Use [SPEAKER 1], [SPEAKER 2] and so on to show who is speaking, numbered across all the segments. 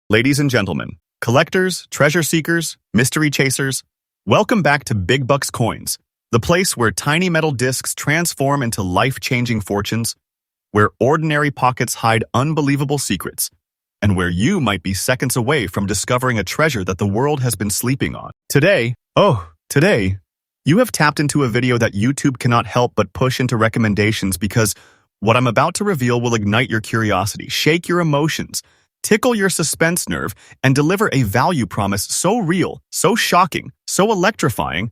[SPEAKER 1] Ladies and gentlemen, collectors, treasure seekers, mystery chasers, welcome back to Big Bucks Coins, the place where tiny metal discs transform into life-changing fortunes, where ordinary pockets hide unbelievable secrets, and where you might be seconds away from discovering a treasure that the world has been sleeping on. Today, you have tapped into a video that YouTube cannot help but push into recommendations because what I'm about to reveal will ignite your curiosity, shake your emotions, tickle your suspense nerve, and deliver a value promise so real, so shocking, so electrifying,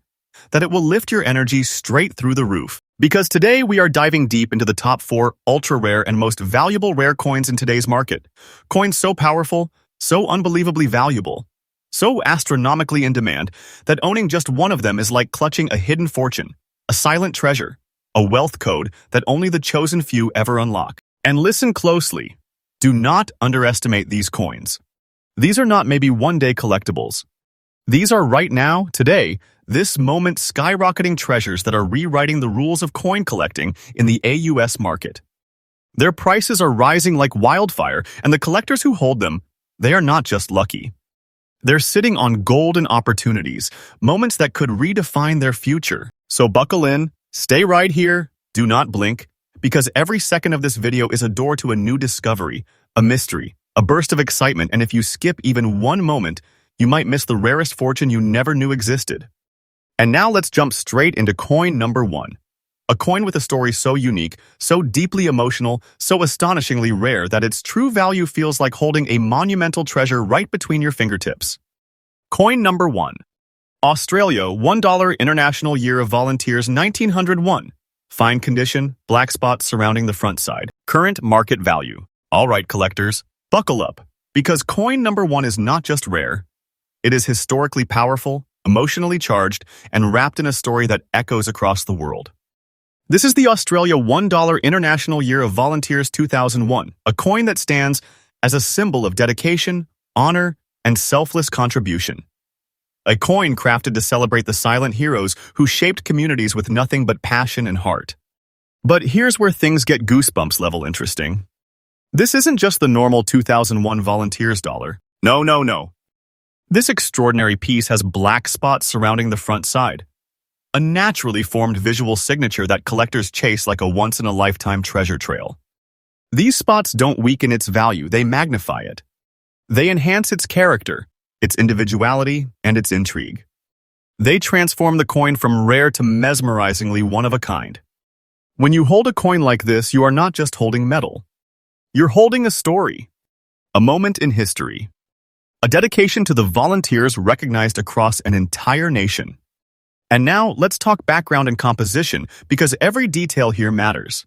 [SPEAKER 1] that it will lift your energy straight through the roof. Because today we are diving deep into the top 4 ultra-rare and most valuable rare coins in today's market. Coins so powerful, so unbelievably valuable, so astronomically in demand, that owning just one of them is like clutching a hidden fortune, a silent treasure, a wealth code that only the chosen few ever unlock. And listen closely. Do not underestimate these coins. These are not maybe one-day collectibles. These are right now, today, this moment skyrocketing treasures that are rewriting the rules of coin collecting in the AUS market. Their prices are rising like wildfire, and the collectors who hold them, they are not just lucky. They're sitting on golden opportunities, moments that could redefine their future. So buckle in, stay right here, do not blink, because every second of this video is a door to a new discovery, a mystery, a burst of excitement, and if you skip even one moment, you might miss the rarest fortune you never knew existed. And now let's jump straight into coin number 1. A coin with a story so unique, so deeply emotional, so astonishingly rare that its true value feels like holding a monumental treasure right between your fingertips. Coin number 1. Australia $1 International Year of Volunteers 1901. Fine condition, black spots surrounding the front side. Current market value. All right, collectors, buckle up, because coin number 1 is not just rare. It is historically powerful, emotionally charged, and wrapped in a story that echoes across the world. This is the Australia $1 International Year of Volunteers 2001, a coin that stands as a symbol of dedication, honor, and selfless contribution. A coin crafted to celebrate the silent heroes who shaped communities with nothing but passion and heart. But here's where things get goosebumps level interesting. This isn't just the normal 2001 Volunteers dollar. No. This extraordinary piece has black spots surrounding the front side. A naturally formed visual signature that collectors chase like a once-in-a-lifetime treasure trail. These spots don't weaken its value, they magnify it. They enhance its character, its individuality, and its intrigue. They transform the coin from rare to mesmerizingly one-of-a-kind. When you hold a coin like this, you are not just holding metal. You're holding a story, a moment in history, a dedication to the volunteers recognized across an entire nation. And now, let's talk background and composition, because every detail here matters.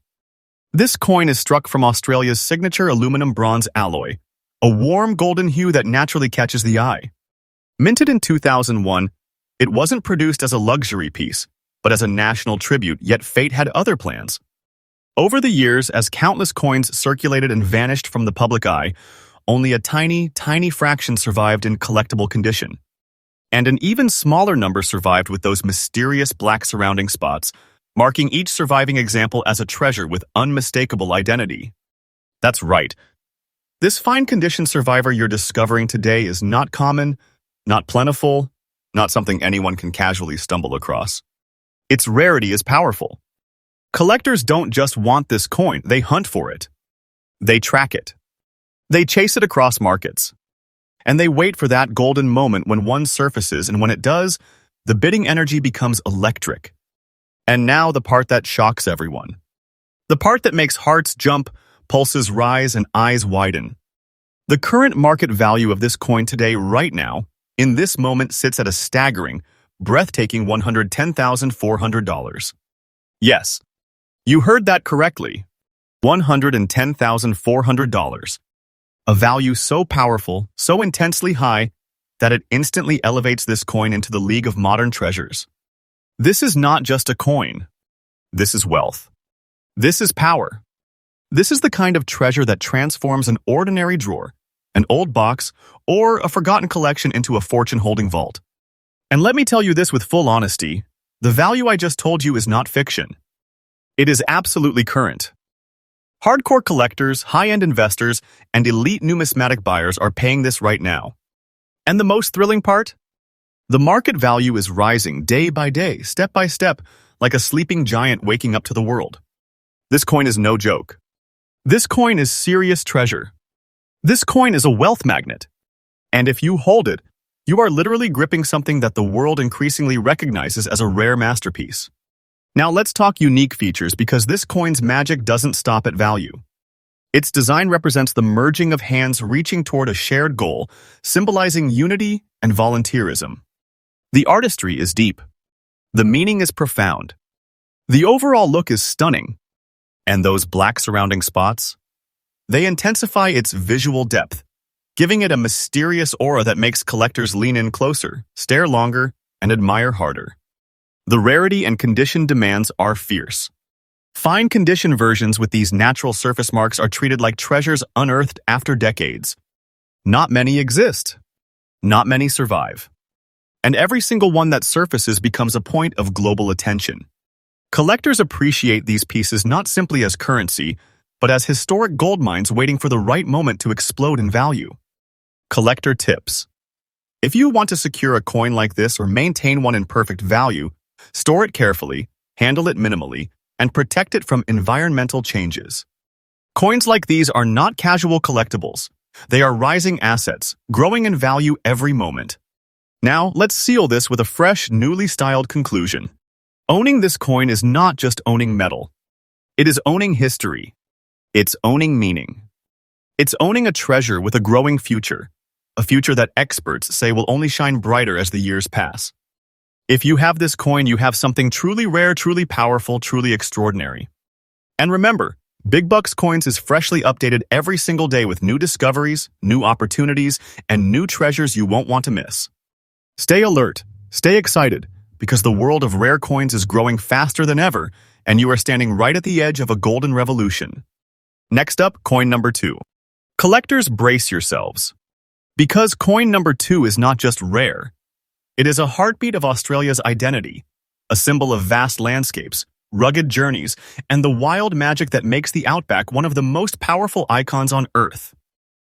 [SPEAKER 1] This coin is struck from Australia's signature aluminum bronze alloy, a warm golden hue that naturally catches the eye. Minted in 2001, it wasn't produced as a luxury piece, but as a national tribute, yet fate had other plans. Over the years, as countless coins circulated and vanished from the public eye, only a tiny fraction survived in collectible condition. And an even smaller number survived with those mysterious black surrounding spots, marking each surviving example as a treasure with unmistakable identity. That's right. This fine condition survivor you're discovering today is not common, not plentiful, not something anyone can casually stumble across. Its rarity is powerful. Collectors don't just want this coin, they hunt for it. They track it. They chase it across markets. And they wait for that golden moment when one surfaces, and when it does, the bidding energy becomes electric. And now the part that shocks everyone. The part that makes hearts jump, pulses rise, and eyes widen. The current market value of this coin today, right now, in this moment, sits at a staggering, breathtaking $110,400. Yes, you heard that correctly. $110,400. A value so powerful, so intensely high, that it instantly elevates this coin into the league of modern treasures. This is not just a coin. This is wealth. This is power. This is the kind of treasure that transforms an ordinary drawer, an old box, or a forgotten collection into a fortune-holding vault. And let me tell you this with full honesty, the value I just told you is not fiction. It is absolutely current. Hardcore collectors, high-end investors, and elite numismatic buyers are paying this right now. And the most thrilling part? The market value is rising day by day, step by step, like a sleeping giant waking up to the world. This coin is no joke. This coin is serious treasure. This coin is a wealth magnet. And if you hold it, you are literally gripping something that the world increasingly recognizes as a rare masterpiece. Now let's talk unique features, because this coin's magic doesn't stop at value. Its design represents the merging of hands reaching toward a shared goal, symbolizing unity and volunteerism. The artistry is deep. The meaning is profound. The overall look is stunning. And those black surrounding spots? They intensify its visual depth, giving it a mysterious aura that makes collectors lean in closer, stare longer, and admire harder. The rarity and condition demands are fierce. Fine condition versions with these natural surface marks are treated like treasures unearthed after decades. Not many exist. Not many survive. And every single one that surfaces becomes a point of global attention. Collectors appreciate these pieces not simply as currency, but as historic gold mines waiting for the right moment to explode in value. Collector tips. If you want to secure a coin like this or maintain one in perfect value, store it carefully, handle it minimally, and protect it from environmental changes. Coins like these are not casual collectibles. They are rising assets, growing in value every moment. Now, let's seal this with a fresh, newly styled conclusion. Owning this coin is not just owning metal. It is owning history. It's owning meaning. It's owning a treasure with a growing future, a future that experts say will only shine brighter as the years pass. If you have this coin, you have something truly rare, truly powerful, truly extraordinary. And remember, Big Bucks Coins is freshly updated every single day with new discoveries, new opportunities, and new treasures you won't want to miss. Stay alert, stay excited, because the world of rare coins is growing faster than ever, and you are standing right at the edge of a golden revolution. Next up, coin number 2. Collectors, brace yourselves. Because coin number 2 is not just rare. It is a heartbeat of Australia's identity, a symbol of vast landscapes, rugged journeys, and the wild magic that makes the Outback one of the most powerful icons on Earth.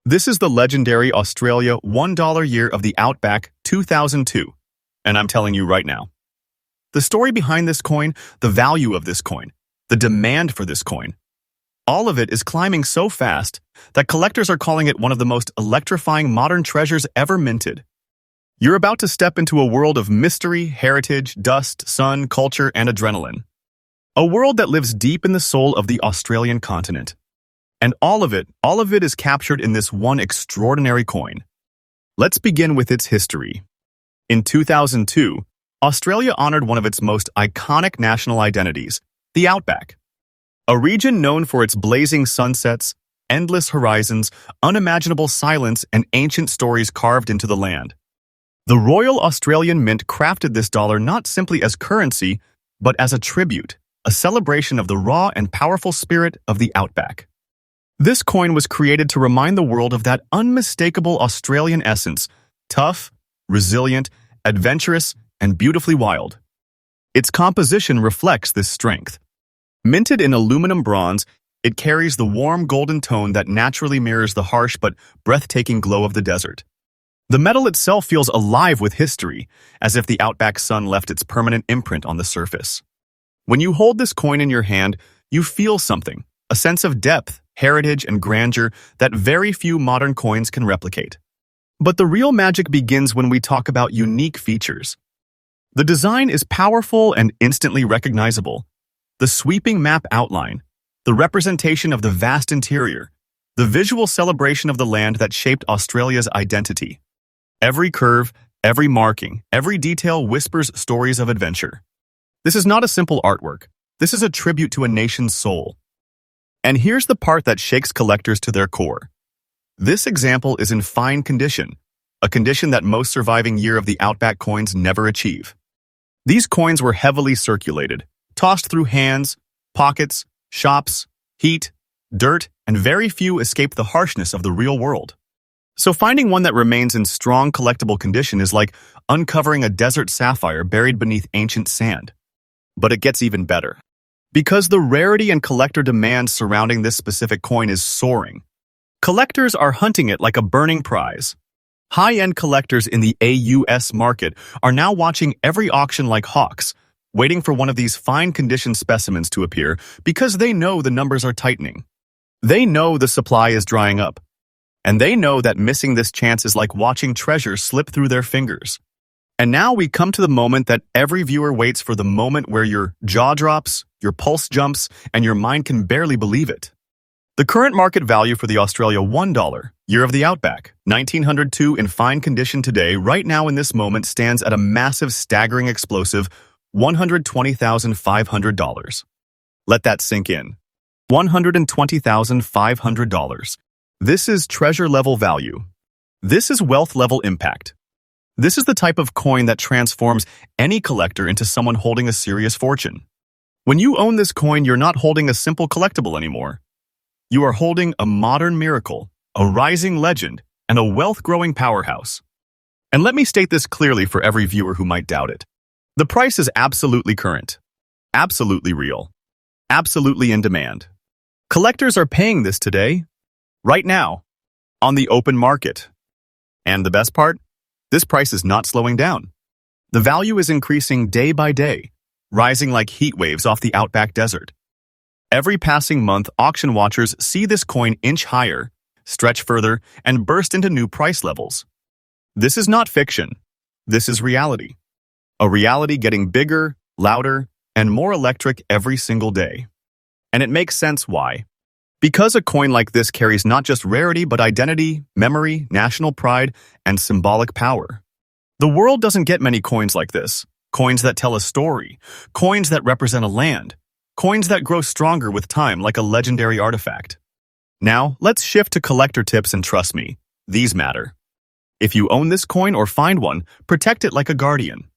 [SPEAKER 1] This is the legendary Australia $1 year of the Outback 2002, and I'm telling you right now. The story behind this coin, the value of this coin, the demand for this coin, all of it is climbing so fast that collectors are calling it one of the most electrifying modern treasures ever minted. You're about to step into a world of mystery, heritage, dust, sun, culture, and adrenaline. A world that lives deep in the soul of the Australian continent. And all of it is captured in this one extraordinary coin. Let's begin with its history. In 2002, Australia honored one of its most iconic national identities, the Outback. A region known for its blazing sunsets, endless horizons, unimaginable silence, and ancient stories carved into the land. The Royal Australian Mint crafted this dollar not simply as currency, but as a tribute, a celebration of the raw and powerful spirit of the Outback. This coin was created to remind the world of that unmistakable Australian essence, tough, resilient, adventurous, and beautifully wild. Its composition reflects this strength. Minted in aluminum bronze, it carries the warm golden tone that naturally mirrors the harsh but breathtaking glow of the desert. The metal itself feels alive with history, as if the Outback sun left its permanent imprint on the surface. When you hold this coin in your hand, you feel something, a sense of depth, heritage, and grandeur that very few modern coins can replicate. But the real magic begins when we talk about unique features. The design is powerful and instantly recognizable. The sweeping map outline, the representation of the vast interior, the visual celebration of the land that shaped Australia's identity. Every curve, every marking, every detail whispers stories of adventure. This is not a simple artwork. This is a tribute to a nation's soul. And here's the part that shakes collectors to their core. This example is in fine condition, a condition that most surviving year of the Outback coins never achieve. These coins were heavily circulated, tossed through hands, pockets, shops, heat, dirt, and very few escape the harshness of the real world. So finding one that remains in strong collectible condition is like uncovering a desert sapphire buried beneath ancient sand. But it gets even better. Because the rarity and collector demand surrounding this specific coin is soaring. Collectors are hunting it like a burning prize. High-end collectors in the AUS market are now watching every auction like hawks, waiting for one of these fine-condition specimens to appear because they know the numbers are tightening. They know the supply is drying up. And they know that missing this chance is like watching treasure slip through their fingers. And now we come to the moment that every viewer waits for, the moment where your jaw drops, your pulse jumps, and your mind can barely believe it. The current market value for the Australia $1 year of the Outback, 1902, in fine condition today, right now in this moment, stands at a massive, staggering, explosive $120,500. Let that sink in. $120,500. This is treasure-level value. This is wealth-level impact. This is the type of coin that transforms any collector into someone holding a serious fortune. When you own this coin, you're not holding a simple collectible anymore. You are holding a modern miracle, a rising legend, and a wealth-growing powerhouse. And let me state this clearly for every viewer who might doubt it. The price is absolutely current, absolutely real, absolutely in demand. Collectors are paying this today, right now, on the open market. And the best part? This price is not slowing down. The value is increasing day by day, rising like heat waves off the Outback desert. Every passing month, auction watchers see this coin inch higher, stretch further, and burst into new price levels. This is not fiction. This is reality. A reality getting bigger, louder, and more electric every single day. And it makes sense why. Because a coin like this carries not just rarity, but identity, memory, national pride, and symbolic power. The world doesn't get many coins like this. Coins that tell a story. Coins that represent a land. Coins that grow stronger with time like a legendary artifact. Now, let's shift to collector tips, and trust me, these matter. If you own this coin or find one, protect it like a guardian.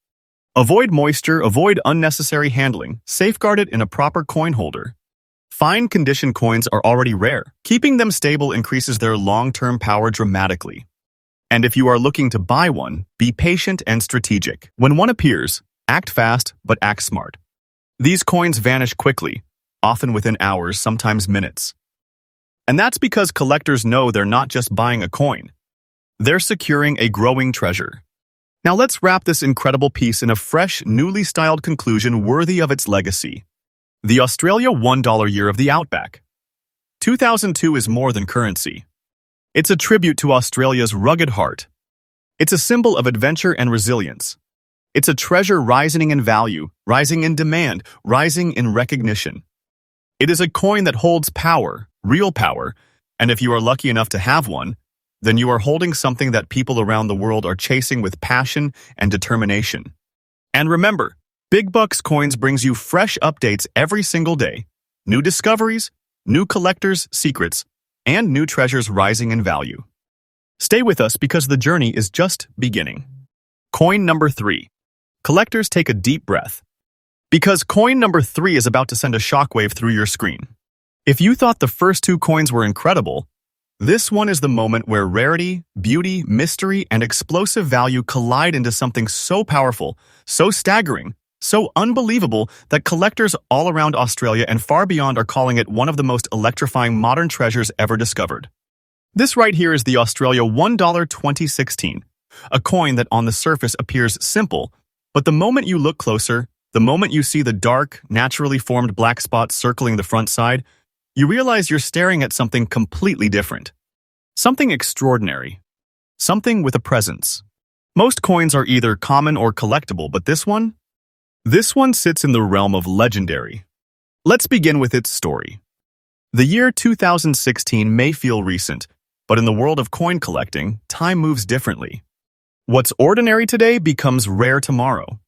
[SPEAKER 1] Avoid moisture, avoid unnecessary handling, safeguard it in a proper coin holder. Fine condition coins are already rare. Keeping them stable increases their long-term power dramatically. And if you are looking to buy one, be patient and strategic. When one appears, act fast, but act smart. These coins vanish quickly, often within hours, sometimes minutes. And that's because collectors know they're not just buying a coin. They're securing a growing treasure. Now let's wrap this incredible piece in a fresh, newly styled conclusion worthy of its legacy. The Australia $1 year of the Outback. 2002 is more than currency. It's a tribute to Australia's rugged heart. It's a symbol of adventure and resilience. It's a treasure rising in value, rising in demand, rising in recognition. It is a coin that holds power, real power, and if you are lucky enough to have one, then you are holding something that people around the world are chasing with passion and determination. And remember, Big Bucks Coins brings you fresh updates every single day, new discoveries, new collectors' secrets, and new treasures rising in value. Stay with us because the journey is just beginning. Coin number 3. Collectors, take a deep breath. Because coin number 3 is about to send a shockwave through your screen. If you thought the first 2 coins were incredible, this one is the moment where rarity, beauty, mystery, and explosive value collide into something so powerful, so staggering, so unbelievable that collectors all around Australia and far beyond are calling it one of the most electrifying modern treasures ever discovered. This right here is the Australia $1 2016, a coin that on the surface appears simple, but the moment you look closer, the moment you see the dark, naturally formed black spots circling the front side, you realize you're staring at something completely different. Something extraordinary. Something with a presence. Most coins are either common or collectible, but this one sits in the realm of legendary. Let's begin with its story. The year 2016 may feel recent, but in the world of coin collecting, time moves differently. What's ordinary today becomes rare tomorrow.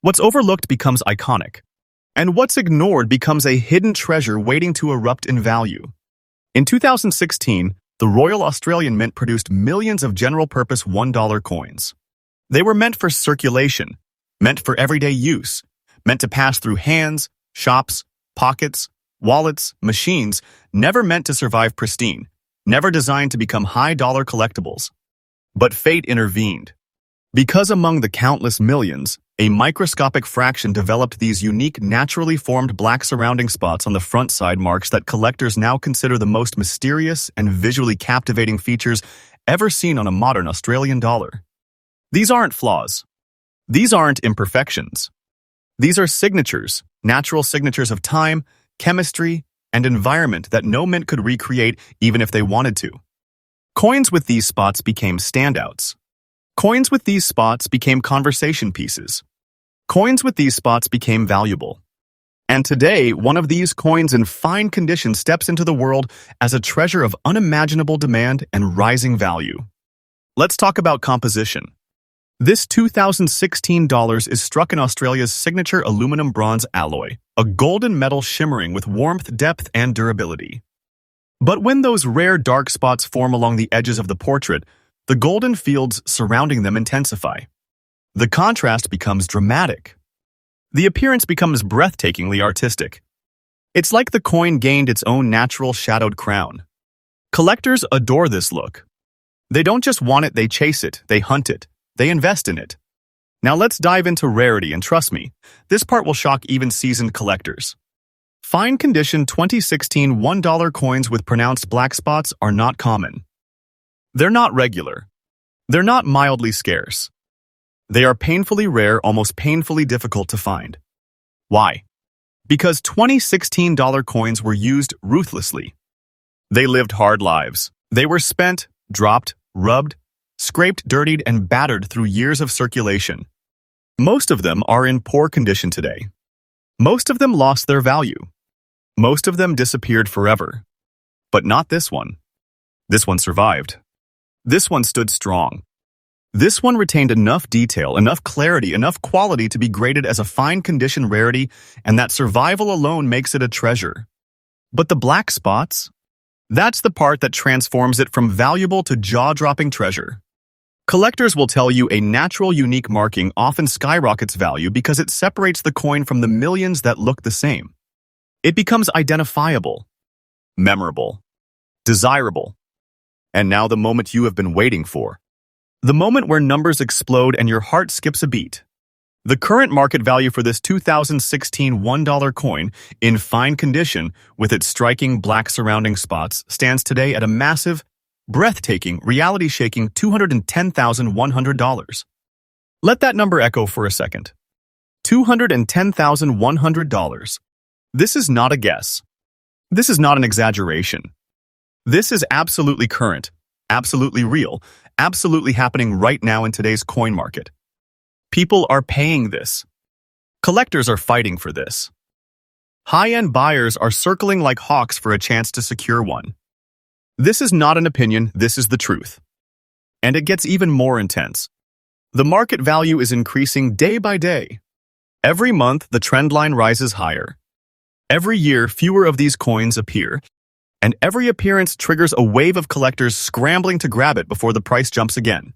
[SPEAKER 1] What's overlooked becomes iconic. And what's ignored becomes a hidden treasure waiting to erupt in value. In 2016, the Royal Australian Mint produced millions of general-purpose $1 coins. They were meant for circulation, meant for everyday use, meant to pass through hands, shops, pockets, wallets, machines, never meant to survive pristine, never designed to become high-dollar collectibles. But fate intervened. Because among the countless millions, a microscopic fraction developed these unique, naturally formed black surrounding spots on the front side marks that collectors now consider the most mysterious and visually captivating features ever seen on a modern Australian dollar. These aren't flaws. These aren't imperfections. These are signatures, natural signatures of time, chemistry, and environment that no mint could recreate even if they wanted to. Coins with these spots became standouts. Coins with these spots became conversation pieces. Coins with these spots became valuable. And today, one of these coins in fine condition steps into the world as a treasure of unimaginable demand and rising value. Let's talk about composition. This 2016 dollars is struck in Australia's signature aluminum bronze alloy, a golden metal shimmering with warmth, depth, and durability. But when those rare dark spots form along the edges of the portrait, the golden fields surrounding them intensify. The contrast becomes dramatic. The appearance becomes breathtakingly artistic. It's like the coin gained its own natural shadowed crown. Collectors adore this look. They don't just want it, they chase it, they hunt it, they invest in it. Now let's dive into rarity, and trust me, this part will shock even seasoned collectors. Fine condition 2016 $1 coins with pronounced black spots are not common. They're not regular. They're not mildly scarce. They are painfully rare, almost painfully difficult to find. Why? Because 2016 dollar coins were used ruthlessly. They lived hard lives. They were spent, dropped, rubbed, scraped, dirtied, and battered through years of circulation. Most of them are in poor condition today. Most of them lost their value. Most of them disappeared forever. But not this one. This one survived. This one stood strong. This one retained enough detail, enough clarity, enough quality to be graded as a fine condition rarity, and that survival alone makes it a treasure. But the black spots? That's the part that transforms it from valuable to jaw-dropping treasure. Collectors will tell you a natural, unique marking often skyrockets value because it separates the coin from the millions that look the same. It becomes identifiable, memorable, desirable. And now the moment you have been waiting for. The moment where numbers explode and your heart skips a beat. The current market value for this 2016 $1 coin, in fine condition with its striking black surrounding spots, stands today at a massive, breathtaking, reality-shaking $210,100. Let that number echo for a second. $210,100. This is not a guess. This is not an exaggeration. This is absolutely current, absolutely real, absolutely happening right now in today's coin market. People are paying this. Collectors are fighting for this. High-end buyers are circling like hawks for a chance to secure one. This is not an opinion, this is the truth. And it gets even more intense. The market value is increasing day by day. Every month, the trend line rises higher. Every year, fewer of these coins appear, and every appearance triggers a wave of collectors scrambling to grab it before the price jumps again.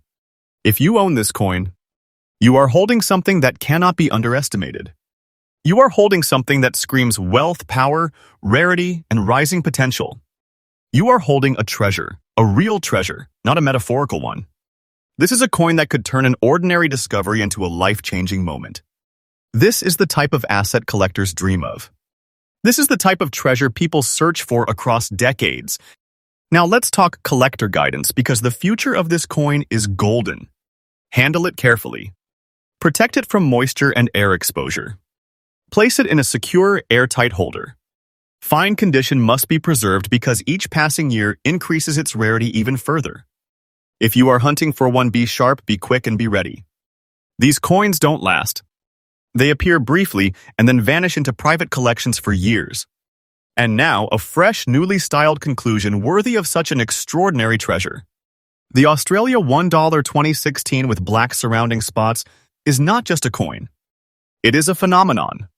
[SPEAKER 1] If you own this coin, you are holding something that cannot be underestimated. You are holding something that screams wealth, power, rarity, and rising potential. You are holding a treasure, a real treasure, not a metaphorical one. This is a coin that could turn an ordinary discovery into a life-changing moment. This is the type of asset collectors dream of. This is the type of treasure people search for across decades. Now let's talk collector guidance, because the future of this coin is golden. Handle it carefully. Protect it from moisture and air exposure. Place it in a secure, airtight holder. Fine condition must be preserved because each passing year increases its rarity even further. If you are hunting for one, be sharp, be quick, and be ready. These coins don't last. They appear briefly and then vanish into private collections for years. And now, a fresh, newly styled conclusion worthy of such an extraordinary treasure. The Australia $1 2016 with black surrounding spots is not just a coin. It is a phenomenon.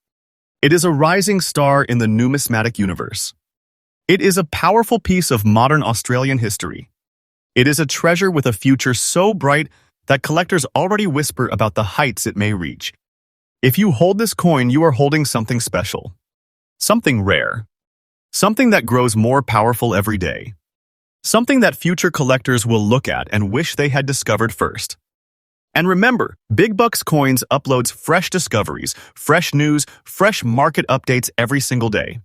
[SPEAKER 1] It is a rising star in the numismatic universe. It is a powerful piece of modern Australian history. It is a treasure with a future so bright that collectors already whisper about the heights it may reach. If you hold this coin, you are holding something special. Something rare. Something that grows more powerful every day. Something that future collectors will look at and wish they had discovered first. And remember, Big Bucks Coins uploads fresh discoveries, fresh news, fresh market updates every single day.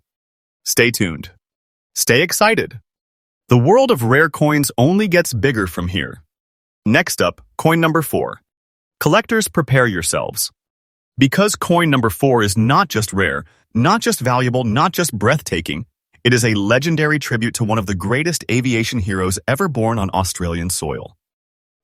[SPEAKER 1] Stay tuned. Stay excited. The world of rare coins only gets bigger from here. Next up, coin number 4. Collectors, prepare yourselves. Because coin number 4 is not just rare, not just valuable, not just breathtaking, it is a legendary tribute to one of the greatest aviation heroes ever born on Australian soil.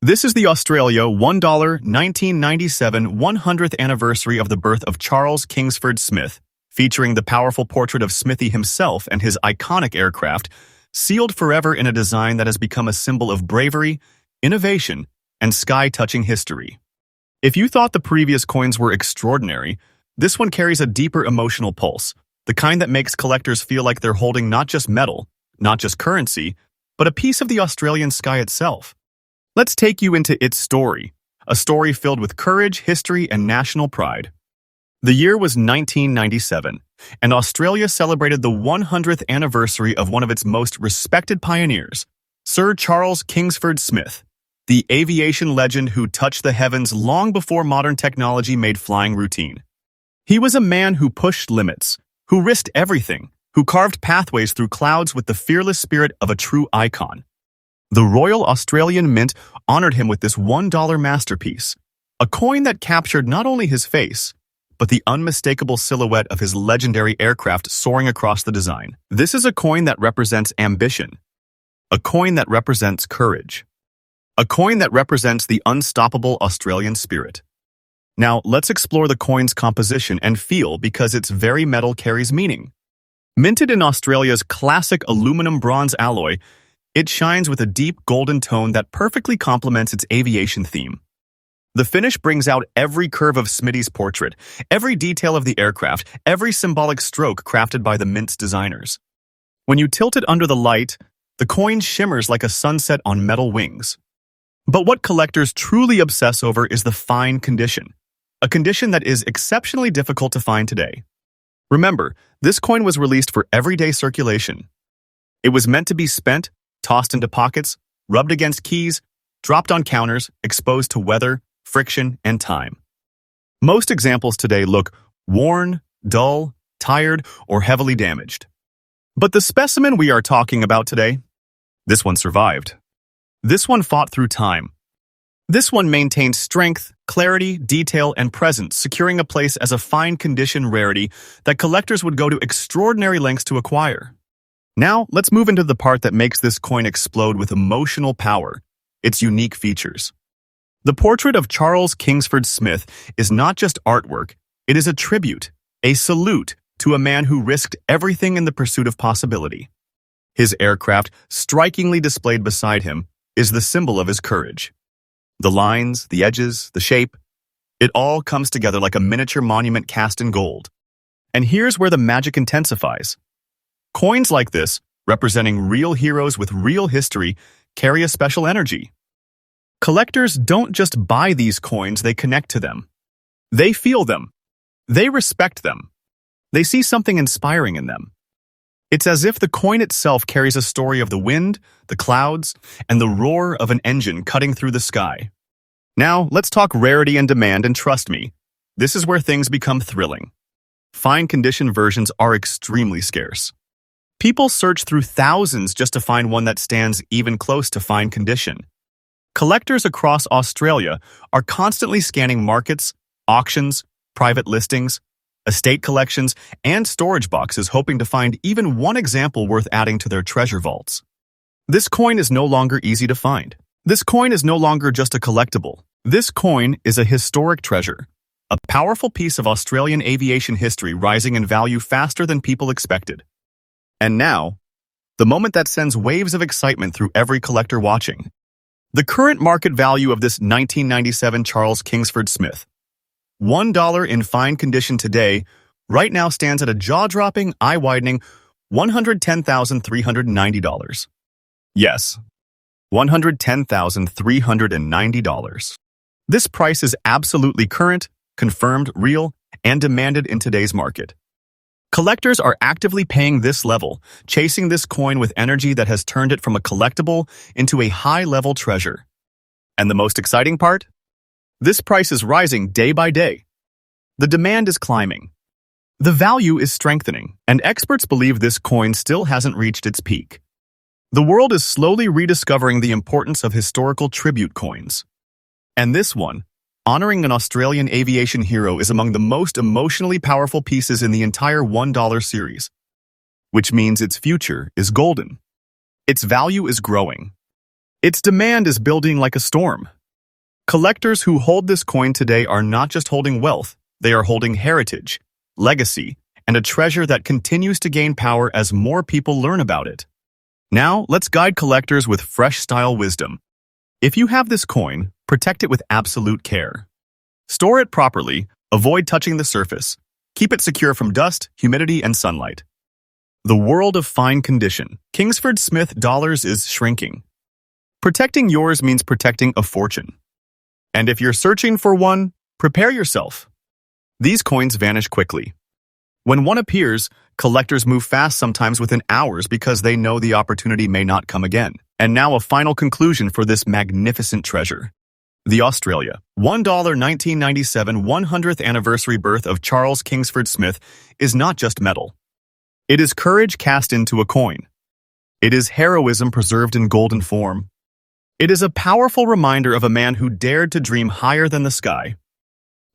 [SPEAKER 1] This is the Australia $1 1997 100th anniversary of the birth of Charles Kingsford Smith, featuring the powerful portrait of Smithy himself and his iconic aircraft, sealed forever in a design that has become a symbol of bravery, innovation, and sky-touching history. If you thought the previous coins were extraordinary, this one carries a deeper emotional pulse, the kind that makes collectors feel like they're holding not just metal, not just currency, but a piece of the Australian sky itself. Let's take you into its story, a story filled with courage, history, and national pride. The year was 1997, and Australia celebrated the 100th anniversary of one of its most respected pioneers, Sir Charles Kingsford Smith, the aviation legend who touched the heavens long before modern technology made flying routine. He was a man who pushed limits, who risked everything, who carved pathways through clouds with the fearless spirit of a true icon. The Royal Australian Mint honored him with this $1 masterpiece, a coin that captured not only his face, but the unmistakable silhouette of his legendary aircraft soaring across the design. This is a coin that represents ambition, a coin that represents courage, a coin that represents the unstoppable Australian spirit. Now, let's explore the coin's composition and feel, because its very metal carries meaning. Minted in Australia's classic aluminum-bronze alloy, it shines with a deep golden tone that perfectly complements its aviation theme. The finish brings out every curve of Smitty's portrait, every detail of the aircraft, every symbolic stroke crafted by the Mint's designers. When you tilt it under the light, the coin shimmers like a sunset on metal wings. But what collectors truly obsess over is the fine condition, a condition that is exceptionally difficult to find today. Remember, this coin was released for everyday circulation. It was meant to be spent, tossed into pockets, rubbed against keys, dropped on counters, exposed to weather, friction, and time. Most examples today look worn, dull, tired, or heavily damaged. But the specimen we are talking about today, this one survived. This one fought through time. This one maintained strength, clarity, detail, and presence, securing a place as a fine-condition rarity that collectors would go to extraordinary lengths to acquire. Now, let's move into the part that makes this coin explode with emotional power, its unique features. The portrait of Charles Kingsford Smith is not just artwork, it is a tribute, a salute to a man who risked everything in the pursuit of possibility. His aircraft, strikingly displayed beside him, is the symbol of his courage. The lines, the edges, the shape, it all comes together like a miniature monument cast in gold. And here's where the magic intensifies. Coins like this, representing real heroes with real history, carry a special energy. Collectors don't just buy these coins, they connect to them. They feel them. They respect them. They see something inspiring in them. It's as if the coin itself carries a story of the wind, the clouds, and the roar of an engine cutting through the sky. Now, let's talk rarity and demand, and trust me, this is where things become thrilling. Fine-condition versions are extremely scarce. People search through thousands just to find one that stands even close to fine condition. Collectors across Australia are constantly scanning markets, auctions, private listings, estate collections, and storage boxes, hoping to find even one example worth adding to their treasure vaults. This coin is no longer easy to find. This coin is no longer just a collectible. This coin is a historic treasure, a powerful piece of Australian aviation history rising in value faster than people expected. And now, the moment that sends waves of excitement through every collector watching. The current market value of this 1997 Charles Kingsford Smith, $1 in fine condition today, right now stands at a jaw-dropping, eye-widening $110,390. Yes, $110,390. This price is absolutely current, confirmed, real, and demanded in today's market. Collectors are actively paying this level, chasing this coin with energy that has turned it from a collectible into a high-level treasure. And the most exciting part? This price is rising day by day. The demand is climbing. The value is strengthening, and experts believe this coin still hasn't reached its peak. The world is slowly rediscovering the importance of historical tribute coins. And this one, honoring an Australian aviation hero, is among the most emotionally powerful pieces in the entire $1 series, which means its future is golden. Its value is growing. Its demand is building like a storm. Collectors who hold this coin today are not just holding wealth, they are holding heritage, legacy, and a treasure that continues to gain power as more people learn about it. Now, let's guide collectors with fresh style wisdom. If you have this coin, protect it with absolute care. Store it properly, avoid touching the surface. Keep it secure from dust, humidity, and sunlight. The world of fine condition. Kingsford Smith dollars is shrinking. Protecting yours means protecting a fortune. And if you're searching for one, prepare yourself. These coins vanish quickly. When one appears, collectors move fast, sometimes within hours, because they know the opportunity may not come again. And now a final conclusion for this magnificent treasure. The Australia $1 1997 100th anniversary birth of Charles Kingsford Smith is not just metal. It is courage cast into a coin. It is heroism preserved in golden form. It is a powerful reminder of a man who dared to dream higher than the sky.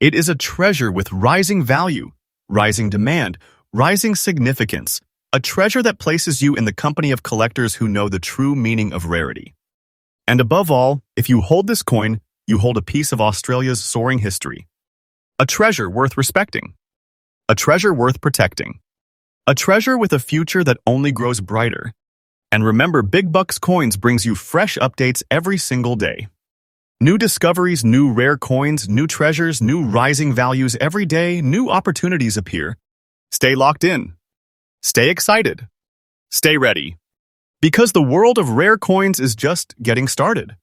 [SPEAKER 1] It is a treasure with rising value, rising demand, rising significance, a treasure that places you in the company of collectors who know the true meaning of rarity. And above all, if you hold this coin, you hold a piece of Australia's soaring history. A treasure worth respecting. A treasure worth protecting. A treasure with a future that only grows brighter. And remember, Big Bucks Coins brings you fresh updates every single day. New discoveries, new rare coins, new treasures, new rising values every day, new opportunities appear. Stay locked in. Stay excited. Stay ready. Because the world of rare coins is just getting started.